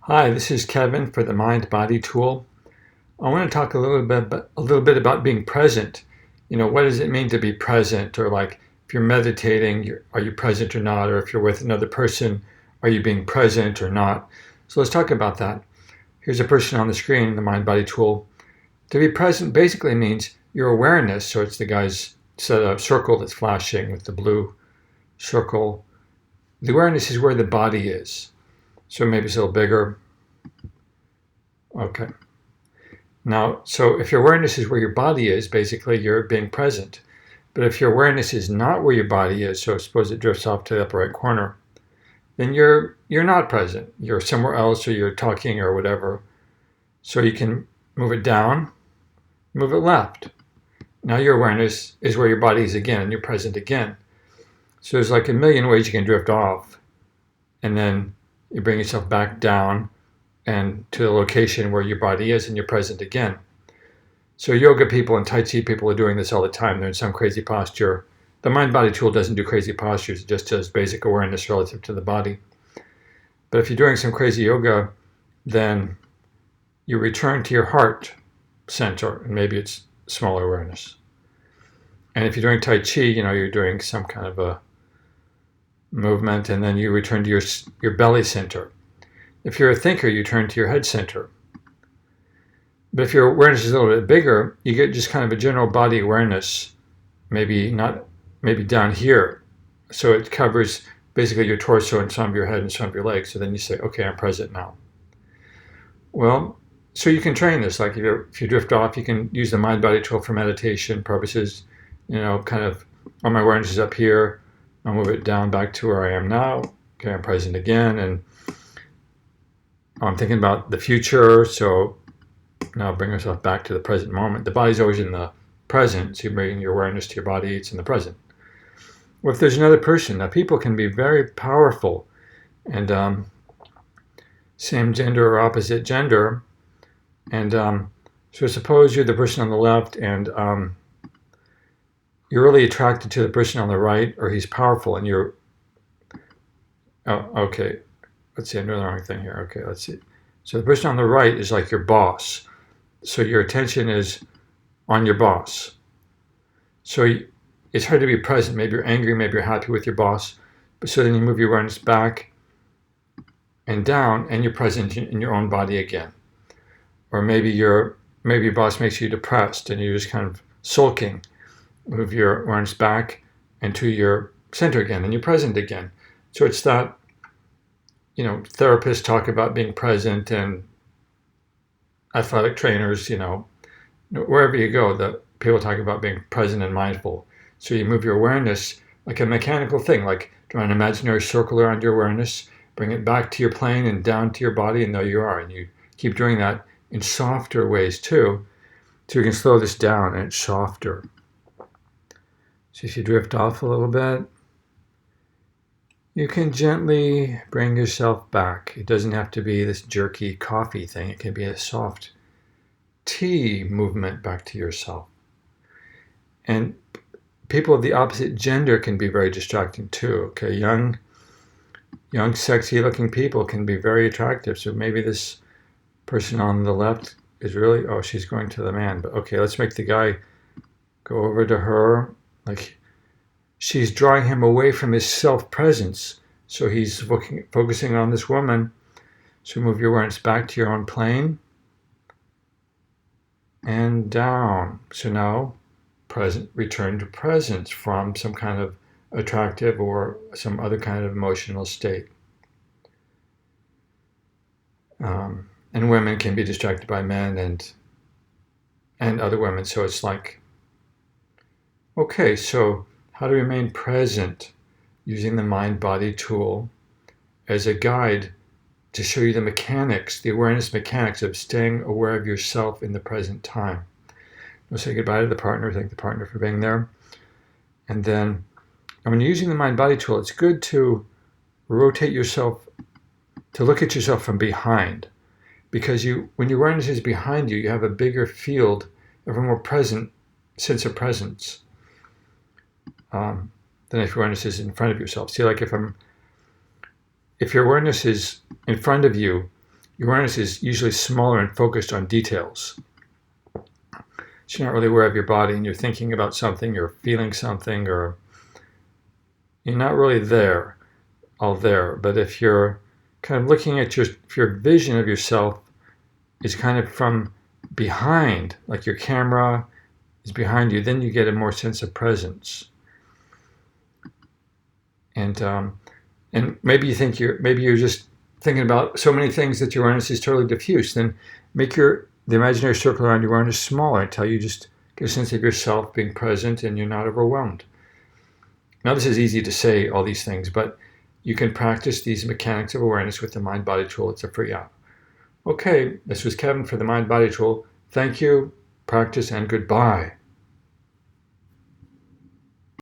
Hi, this is Kevin for the Mind Body Tool. I want to talk a little bit about being present. What does it mean to be present? Or like if you're meditating, are you present or not? Or if you're with another person, are you being present or not? So let's talk about that. Here's a person on the screen, the Mind Body Tool. To be present basically means your awareness. So it's the guy's set up circle that's flashing with the blue circle. The awareness is where the body is. So maybe it's a little bigger. Okay. Now, so if your awareness is where your body is, basically you're being present. But if your awareness is not where your body is, so suppose it drifts off to the upper right corner, then you're not present. You're somewhere else, or you're talking or whatever. So you can move it down, move it left. Now your awareness is where your body is again, and you're present again. So there's like a million ways you can drift off, and then you bring yourself back down and to the location where your body is, and you're present again. So yoga people and Tai Chi people are doing this all the time. They're in some crazy posture. The mind-body tool doesn't do crazy postures. It just does basic awareness relative to the body. But if you're doing some crazy yoga, then you return to your heart center, and maybe it's smaller awareness. And if you're doing Tai Chi, you're doing some kind of a movement, and then you return to your belly center. If you're a thinker, you turn to your head center. But if your awareness is a little bit bigger, you get just kind of a general body awareness, maybe down here. So it covers basically your torso and some of your head and some of your legs. So then you say, okay, I'm present now. Well, so you can train this. Like if you drift off, you can use the mind-body tool for meditation purposes. Kind of, oh, my awareness is up here. I'll move it down back to where I am now. Okay, I'm present again. And I'm thinking about the future, so now bring yourself back to the present moment. The body's always in the present, so you bring your awareness to your body, it's in the present. Well, if there's another person, now people can be very powerful, and same gender or opposite gender, and so suppose you're the person on the left, and you're really attracted to the person on the right, or he's powerful, and okay. Let's see, I'm doing the wrong thing here. Okay, let's see. So the person on the right is like your boss. So your attention is on your boss. So it's hard to be present. Maybe you're angry, maybe you're happy with your boss. But so then you move your awareness back and down, and you're present in your own body again. Or maybe your boss makes you depressed, and you're just kind of sulking. Move your awareness back into your center again, and you're present again. So it's that. Therapists talk about being present, and athletic trainers, wherever you go, the people talk about being present and mindful. So you move your awareness like a mechanical thing, like draw an imaginary circle around your awareness, bring it back to your plane and down to your body, and there you are. And you keep doing that in softer ways too, so you can slow this down and it's softer. So if you drift off a little bit, you can gently bring yourself back. It doesn't have to be this jerky coffee thing. It can be a soft tea movement back to yourself. And people of the opposite gender can be very distracting too. Okay, young, sexy-looking people can be very attractive. So maybe this person on the left is really, she's going to the man. But okay, let's make the guy go over to her, like she's drawing him away from his self-presence. So he's focusing on this woman. So move your awareness back to your own plane and down. So now return to presence from some kind of attractive or some other kind of emotional state. And women can be distracted by men and other women. So it's like, okay, so how to remain present using the mind-body tool as a guide to show you the mechanics, the awareness mechanics of staying aware of yourself in the present time. We'll say goodbye to the partner, thank the partner for being there. And then when you're using the mind-body tool, it's good to rotate yourself, to look at yourself from behind. Because when your awareness is behind you, you have a bigger field of a more present sense of presence. Than if your awareness is in front of yourself. See, like if your awareness is in front of you, your awareness is usually smaller and focused on details. So you're not really aware of your body and you're thinking about something or feeling something, or you're not really all there. But if you're kind of looking at if your vision of yourself is kind of from behind, like your camera is behind you, then you get a more sense of presence. And maybe you think maybe you're just thinking about so many things that your awareness is totally diffuse. Then make the imaginary circle around your awareness smaller until you just get a sense of yourself being present and you're not overwhelmed. Now, this is easy to say, all these things, but you can practice these mechanics of awareness with the Mind Body Tool. It's a free app. Okay, this was Kevin for the Mind Body Tool. Thank you, practice, and goodbye.